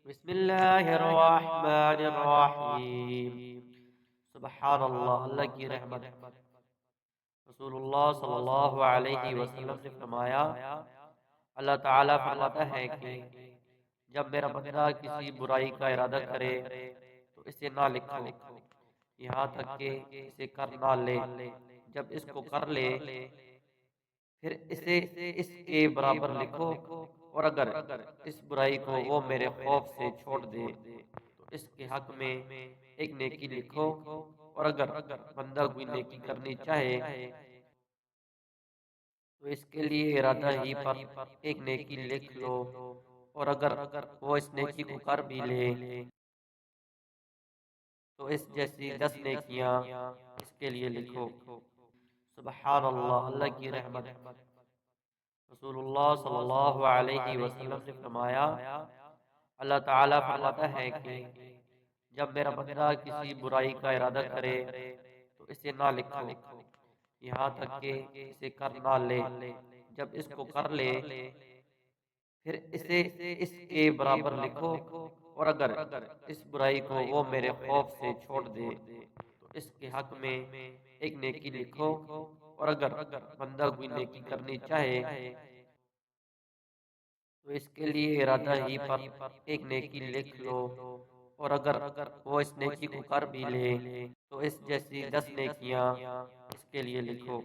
بسم اللہ الرحمن الرحیم۔ سبحان اللہ، اللہ کی رحمت۔ رسول اللہ صلی اللہ علیہ وسلم نے فرمایا، اللہ تعالیٰ فرماتا ہے کہ جب میرا بندہ کسی برائی کا ارادہ کرے تو اسے نہ لکھو، یہاں تک کہ اسے کر نہ لے۔ جب اس کو کر لے پھر اسے اس کے برابر لکھو، اور اگر اس برائی کو وہ میرے خوف سے چھوڑ دے تو اس کے حق میں ایک نیکی لکھو، اور اگر بندہ کوئی نیکی کرنی چاہے تو اس کے لیے ارادہ ہی پر ایک نیکی لکھ لو، اور اگر وہ اس نیکی کو کر بھی لے تو اس جیسی 10 نیکیاں اس کے لیے لکھو۔ سبحان اللہ، اللہ کی رحمت۔ رسول اللہ صلی اللہ علیہ وسلم نے فرمایا، اللہ تعالیٰ فرماتا ہے کہ جب میرا بندہ کسی برائی کا ارادہ کرے تو اسے نہ لکھو، یہاں تک کہ اسے کر نہ لے۔ جب اس کو کر لے پھر اسے اس کے برابر لکھو، اور اگر اس برائی کو وہ میرے خوف سے چھوڑ دے تو اس کے حق میں ایک نیکی لکھو، اور اگر بندہ کوئی نیکی کرنی چاہے تو اس کے لیے ارادہ ہی پر ایک نیکی لکھ لو، اور اگر وہ اس نیکی کو کر بھی لے تو اس جیسی 10 نیکیاں اس کے لیے لکھو۔